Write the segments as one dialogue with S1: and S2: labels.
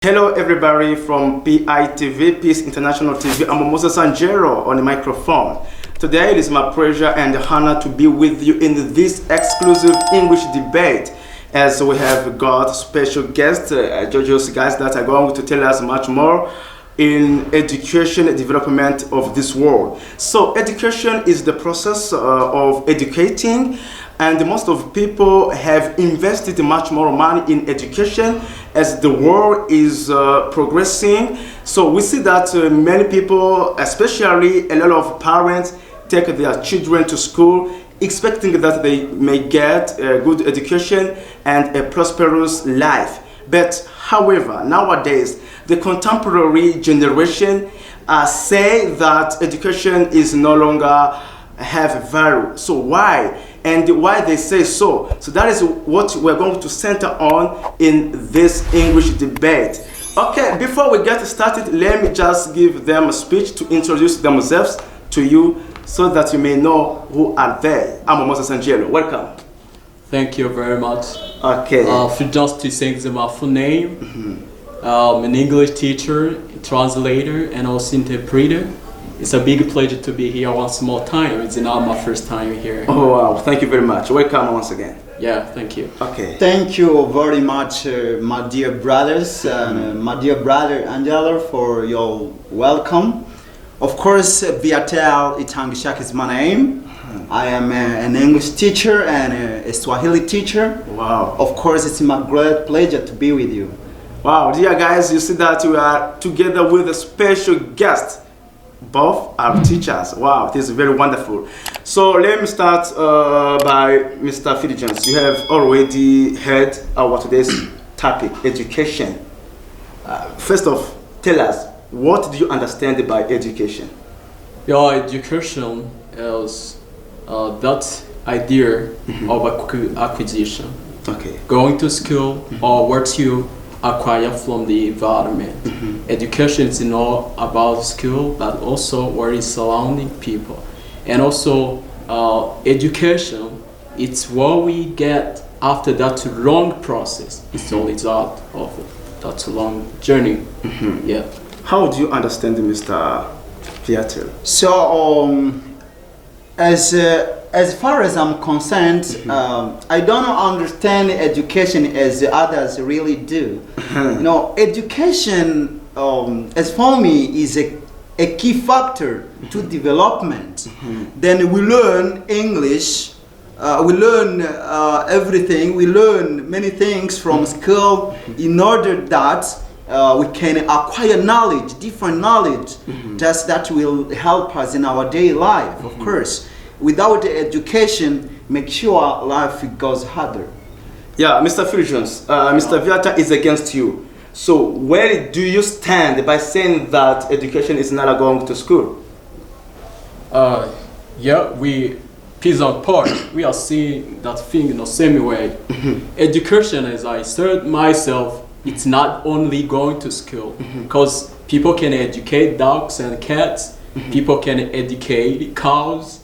S1: Hello everybody from PITV, Peace International TV. I'm Moses Angelo on the microphone. Today it is my pleasure and honor to be with you in this exclusive English debate as we have got special guests, Georgios guys that are going to tell us much more in education development of this world. So education is the process of educating, and most of people have invested much more money in education as the world is progressing. So we see that many people, especially a lot of parents, take their children to school expecting that they may get a good education and a prosperous life. But however, nowadays, the contemporary generation say that education is no longer have value. So why? And why they say so? So that is what we're going to center on in this English debate. Okay, before we get started, let me just give them a speech to introduce themselves to you so that you may know who are they. I'm Moses Angelo. Welcome.
S2: Thank you very much.
S1: Okay.
S2: For just to say my full name, I'm an English teacher, translator, and also interpreter. It's a big pleasure to be here once more time. It's not my first time here.
S1: Oh wow, thank you very much. Welcome once again.
S2: Yeah, thank you.
S1: Okay.
S3: Thank you very much, my dear brothers, my dear brother Angelo, for your welcome. Of course, Viatel Itangishak is my name. I am an English teacher and a Swahili teacher.
S1: Wow.
S3: Of course, it's my great pleasure to be with you.
S1: Wow, dear guys, you see that we are together with a special guest. Both are teachers. Wow, this is very wonderful. So let me start by Mr. Fidigens. You have already heard our today's topic, education. First off, tell us, what do you understand by education?
S2: Yeah, education is that idea of acquisition.
S1: Okay.
S2: Going to school or what you acquire from the environment. Education is not about school, but also what is surrounding people. And also education, it's what we get after that long process. It's the result of that long journey. Yeah.
S1: How do you understand Mr. Viatel?
S3: So, as far as I'm concerned, I don't understand education as the others really do. You know, education, as for me, is a key factor to development. Then we learn English, we learn everything, we learn many things from school in order that we can acquire knowledge, different knowledge, just that will help us in our daily life, of course. Without education, make sure life goes harder.
S1: Yeah, Mr. Fidigens, Mr. Viata is against you. So where do you stand by saying that education is not going to school?
S2: Yeah, we piece on part. We are seeing that thing in the same way. Education, as I said myself, it's not only going to school, because people can educate dogs and cats, people can educate cows.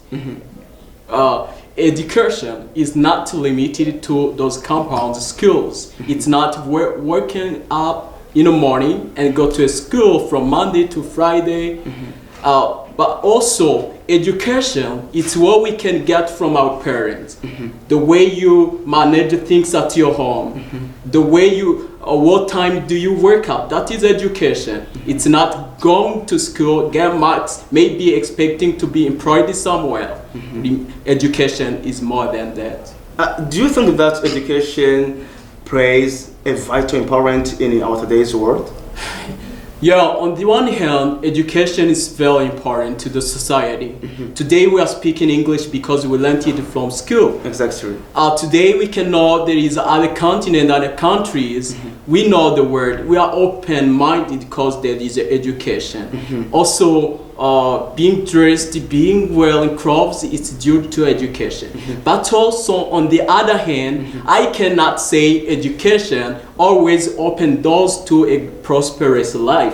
S2: Education is not limited to those compound schools. It's not working up in the morning and go to a school from Monday to Friday. But also education, it's what we can get from our parents. The way you manage things at your home, the way you, what time do you wake up, that is education. It's not going to school, get marks, maybe expecting to be employed somewhere. Education is more than that.
S1: Do you think that education plays a vital important in our today's world?
S2: Yeah, on the one hand, education is very important to the society. Today we are speaking English because we learned it from school.
S1: Exactly.
S2: Today we can know there is other continent, other countries. We know the word. We are open-minded because there is education. Also, being dressed, being wearing clothes, it's due to education. But also, on the other hand, I cannot say education always open doors to a prosperous life.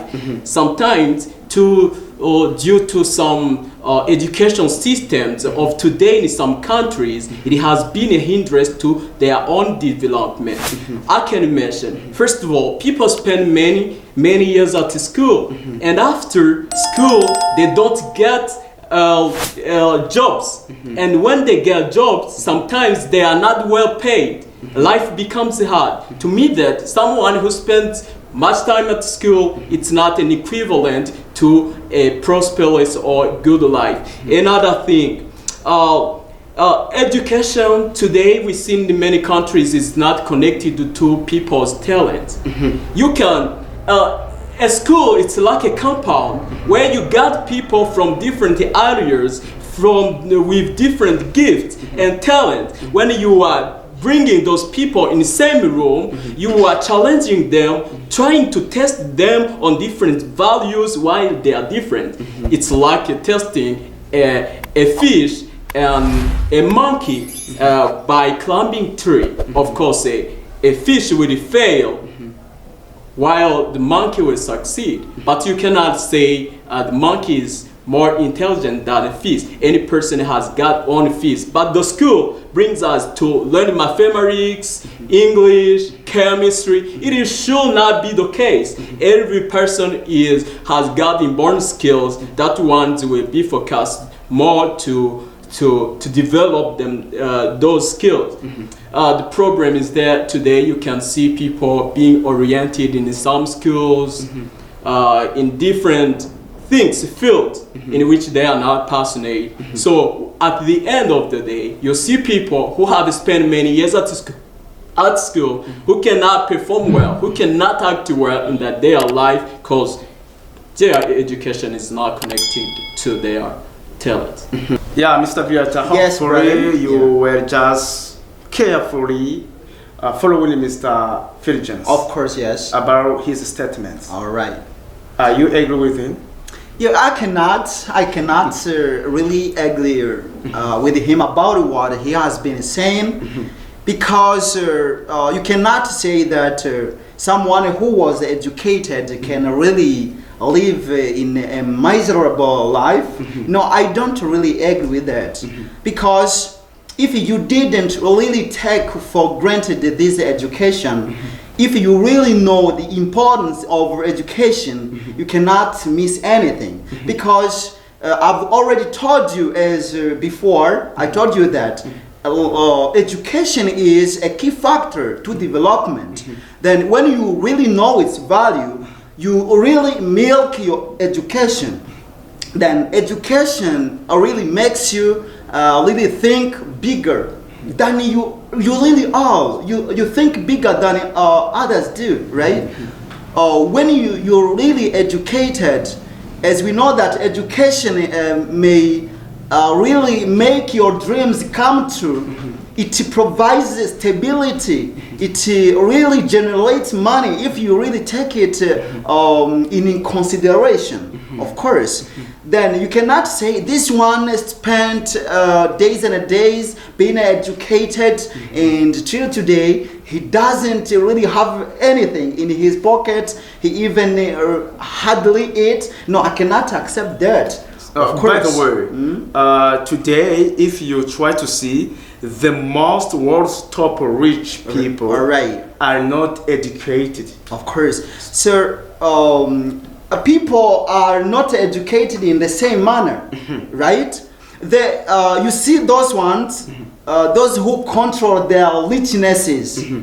S2: Sometimes to due to some education systems of today in some countries, it has been a hindrance to their own development. I can mention, first of all, people spend many years at school, and after school they don't get jobs, and when they get jobs, sometimes they are not well paid. Life becomes hard. To me, that someone who spends much time at school, it's not an equivalent to a prosperous or good life. Another thing, education today we see in many countries is not connected to people's talent. You can a school, it's like a compound where you got people from different areas with different gifts and talent. When you are bringing those people in the same room, you are challenging them, trying to test them on different values while they are different. It's like testing a fish and a monkey by climbing tree. Of course, a fish will fail while the monkey will succeed. But you cannot say the monkey is more intelligent than a fish. Any person has got own fish. But the school brings us to learn mathematics, English, chemistry. It should not be the case. Every person has got inborn skills that ones will be focused more to develop them those skills. The problem is that today you can see people being oriented in some schools in different fields in which they are not passionate. So at the end of the day, you see people who have spent many years at school who cannot perform well, who cannot act well in their life because their education is not connected to their talent.
S1: Yeah, Mr. Viata, hopefully you were just carefully following Mr. Philgens.
S3: Of course, yes.
S1: About his statements.
S3: All right.
S1: You agree with him?
S3: Yeah, I cannot really agree with him about what he has been saying, because you cannot say that someone who was educated can really live in a miserable life. No, I don't really agree with that, because if you didn't really take for granted this education, if you really know the importance of education, you cannot miss anything. Because I've already told you before, I told you that education is a key factor to development. Then when you really know its value, you really milk your education. Then education really makes you really think bigger than you really are. You think bigger than others do, right? When you're really educated, as we know that education may really make your dreams come true. It provides stability. It really generates money if you really take it in consideration, of course. Then you cannot say this one spent days and days being educated, and till today he doesn't really have anything in his pocket. He even hardly eat. No, I cannot accept that. Of course.
S1: By the way, today, if you try to see, the most world's top rich people are not educated.
S3: Of course. So, people are not educated in the same manner, right? You see those ones, those who control their richnesses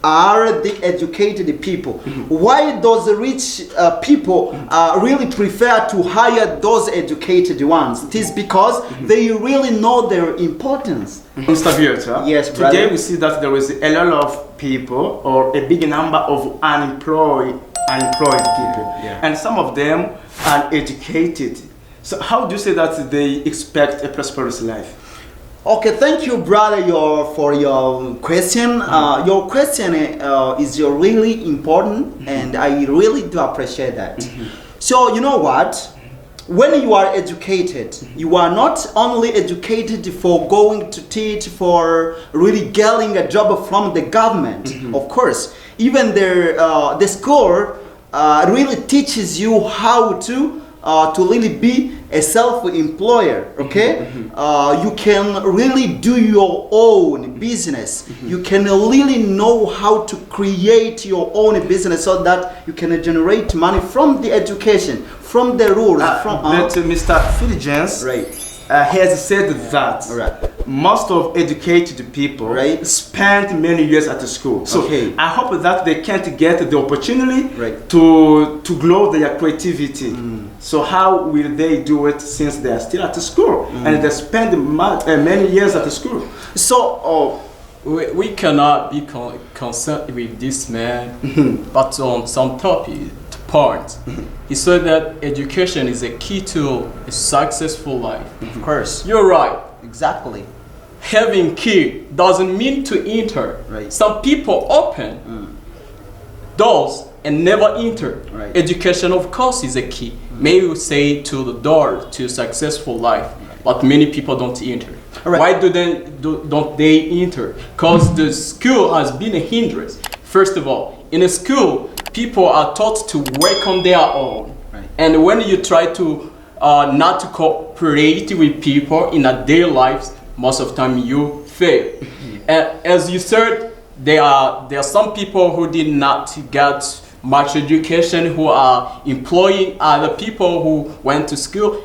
S3: are the educated people. Why those rich people really prefer to hire those educated ones? It is because they really know their importance.
S1: Mr. Viota,
S3: yes,
S1: today
S3: brother.
S1: we see that there is a lot of people, or a big number of unemployed people, and some of them are educated. So how do you say that they expect a prosperous life?
S3: Okay, thank you, brother, for your question. Your question is really important, and I really do appreciate that. So you know what? When you are educated, you are not only educated for going to teach, for really getting a job from the government. Of course, even the school really teaches you how to to really be a self-employer, okay? You can really do your own business. You can really know how to create your own business so that you can generate money from the education, from the rules.
S1: But Mr. Filigence has said that most of educated people spend many years at the school. So I hope that they can't get the opportunity to grow their creativity. So how will they do it since they are still at the school and they spend many years at the school?
S2: So we cannot be concerned with this man, but on some point, he said that education is a key to a successful life.
S3: Of course.
S2: You're right.
S3: Exactly.
S2: Having key doesn't mean to enter. Some people open doors and never enter. Education, of course, is a key. Maybe we say to the door to successful life, but many people don't enter. Why don't they enter? Because the school has been a hindrance. First of all, in a school, people are taught to work on their own. And when you try to not to cooperate with people in a daily lives, most of the time you fail. As you said, there are some people who did not get much education, who are employing other people who went to school.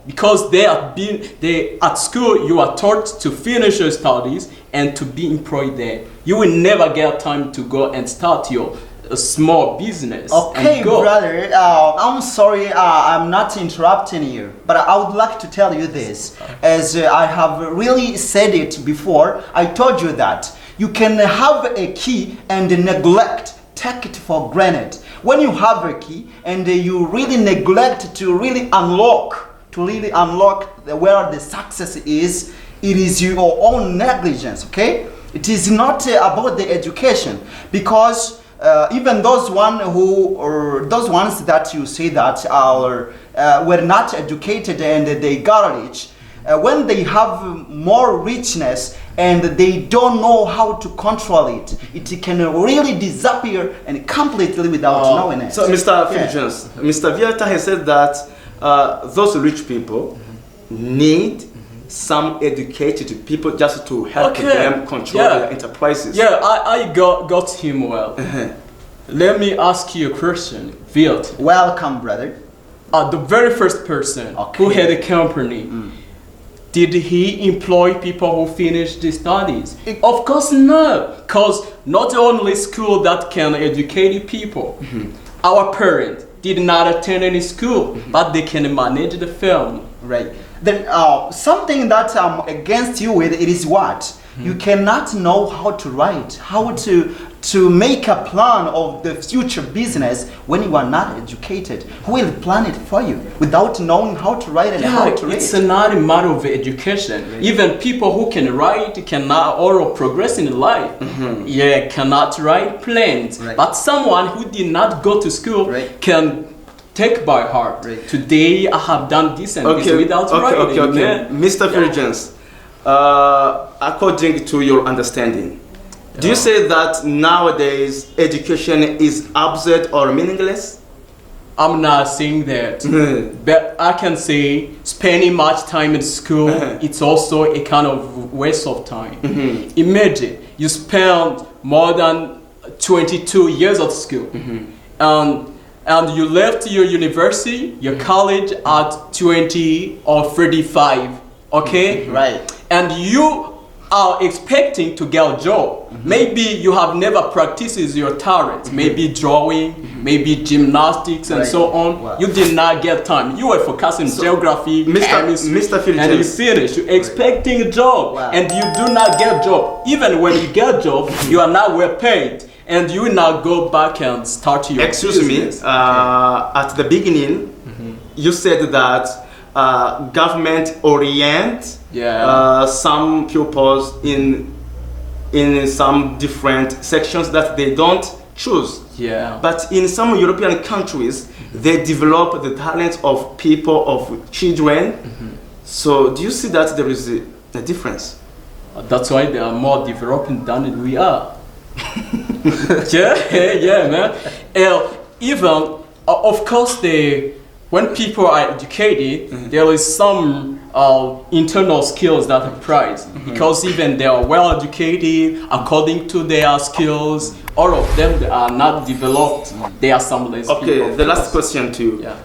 S2: Because at school you are taught to finish your studies and to be employed there. You will never get time to go and start your small business.
S3: Okay, brother, I'm sorry, I'm not interrupting you, but I would like to tell you this. As I have really said it before, I told you that you can have a key and take it for granted. When you have a key and you really neglect to really unlock where the success is, it is your own negligence, okay? It is not about the education, because even those ones that you say that were not educated and they got rich, when they have more richness and they don't know how to control it, it can really disappear and completely without knowing it.
S1: So, Mr. Filigence, Mr. Vieta has said that those rich people need some educated people just to help them control their enterprises.
S2: I got him well. Let me ask you a question, Viet.
S3: Welcome, brother.
S2: The very first person who had a company, did he employ people who finished the studies? Of course not, because not only school that can educate people. Our parents did not attend any school, but they can manage the family.
S3: Then something that I'm against you with, it is what? You cannot know how to write, how to make a plan of the future business when you are not educated. Who will plan it for you without knowing how to write and how to read?
S2: It's not a matter of education. Even people who can write cannot or progress in life. Cannot write plans. But someone who did not go to school can take by heart. Today I have done this and this without writing.
S1: Mr. Filigence, according to your understanding, do you say that nowadays education is absurd or meaningless?
S2: I'm not saying that, but I can say spending much time in school, it's also a kind of waste of time. Imagine you spend more than 22 years at school, and you left your university, your college at 20 or 35, and you are expecting to get a job. Maybe you have never practiced your talent, maybe drawing, maybe gymnastics and so on. You did not get time. You were focusing geography, chemistry, and you finish. You're expecting a job, and you do not get a job. Even when you get a job, you are not well paid, and you will now go back and start your business.
S1: At the beginning, you said that government orient some pupils in some different sections that they don't choose. But in some European countries, they develop the talents of people, of children. So do you see that there is a difference?
S2: That's why they are more developing than we are. man. Even, of course, when people are educated, there is some internal skills that are prized, because even they are well educated according to their skills, all of them they are not developed. There are some less
S1: Okay,
S2: people.
S1: the last question to you.
S2: Yeah.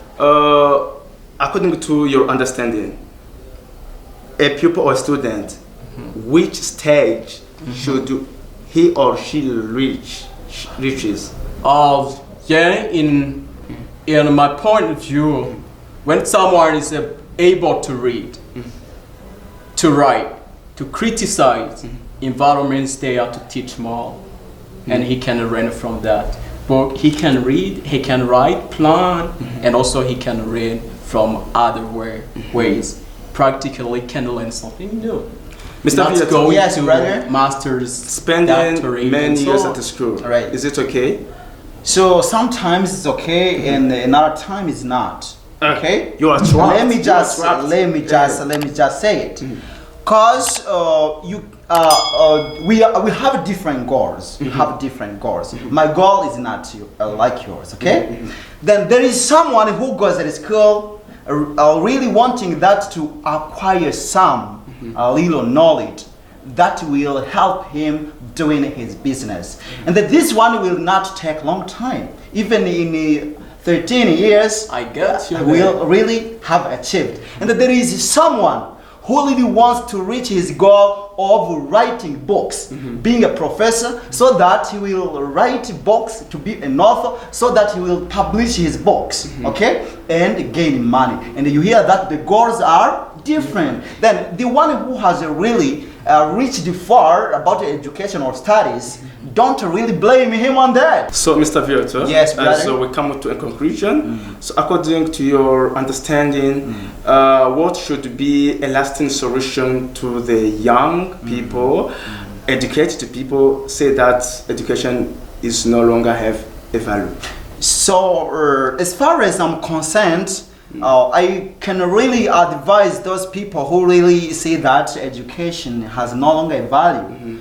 S1: According to your understanding, a pupil or student, which stage should he or she reaches?
S2: Yeah, in my point of view, when someone is able to read, to write, to criticize environments, they are to teach more, and he can learn from that. But he can read, he can write, plan, and also he can read from other ways. Practically can learn something new.
S1: Mr.
S2: Not
S1: Vieta,
S2: going
S3: yes,
S2: to
S3: brother.
S2: masters,
S1: spending
S2: doctorate,
S1: many
S2: and so
S1: years
S2: on.
S1: at the school,
S3: Right.
S1: is it okay?
S3: So sometimes it's okay, and another time it's not. Okay.
S1: You are trapped.
S3: Let me
S1: You
S3: just
S1: are trapped.
S3: let me just say it, cause we have different goals. We have different goals. My goal is not like yours. Okay. Then there is someone who goes at school really wanting that to acquire some little knowledge that will help him doing his business, and that this one will not take long time. Even in 13 years,
S2: I get you.
S3: will really have achieved. And that there is someone who really wants to reach his goal of writing books, being a professor, so that he will write books, to be an author, so that he will publish his books, okay, and gain money. And you hear that the goals are different. Then the one who has really reached far about education or studies, don't really blame him on that.
S1: So, Mr. Vieta,
S3: Yes, brother.
S1: so we come to a conclusion. So, according to your understanding, what should be a lasting solution to the young people, educated people say that education is no longer have a value?
S3: So, as far as I'm concerned, I can really advise those people who really say that education has no longer a value,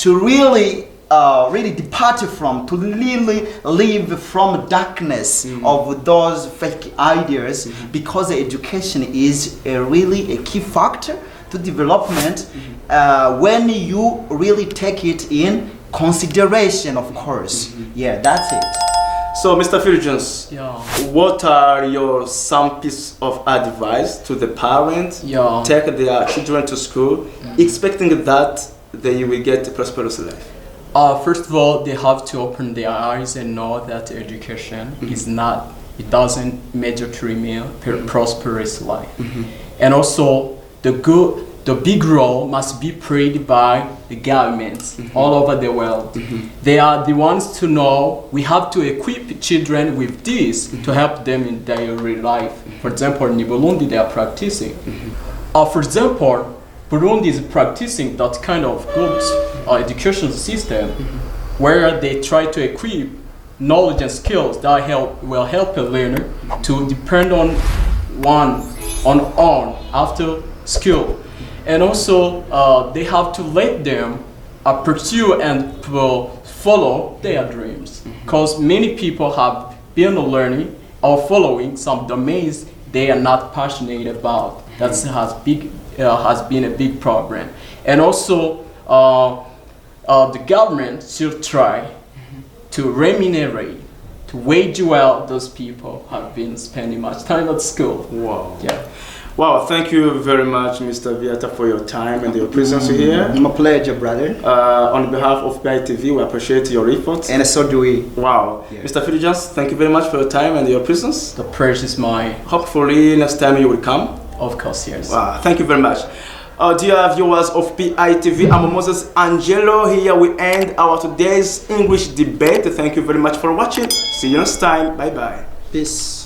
S3: to really depart from, to really live from darkness of those fake ideas, because education is really a key factor to development when you really take it in consideration, of course. Yeah, that's it.
S1: So, Mr. Fulgence,
S2: Yeah.
S1: what are your some piece of advice to the parents
S2: Yeah.
S1: take their children to school, expecting that they will get a prosperous life?
S2: First of all, they have to open their eyes and know that education is not, it doesn't majorly mean prosperous life. And also, the big role must be played by the governments all over the world. They are the ones to know we have to equip children with this to help them in daily life. For example, in Burundi, they are practicing. For example, Burundi is practicing that kind of good education system where they try to equip knowledge and skills that will help a learner to depend on after school. And also, they have to let them pursue and follow their dreams. Because many people have been learning or following some domains they are not passionate about. That has been a big problem. And also, the government should try to remunerate, to wage well those people who have been spending much time at school.
S1: Wow.
S2: Yeah.
S1: Wow, thank you very much, Mr. Vieta, for your time and your presence here.
S3: My pleasure, brother.
S1: On behalf of PITV, we appreciate your efforts.
S3: And so do we.
S1: Wow.
S3: Yeah.
S1: Mr. Fulgence, thank you very much for your time and your presence.
S2: The praise is mine.
S1: Hopefully, next time you will come.
S2: Of course, yes.
S1: Wow, thank you very much. Dear viewers of PITV, I'm Moses Angelo. Here we end our today's English debate. Thank you very much for watching. See you next time. Bye-bye.
S3: Peace.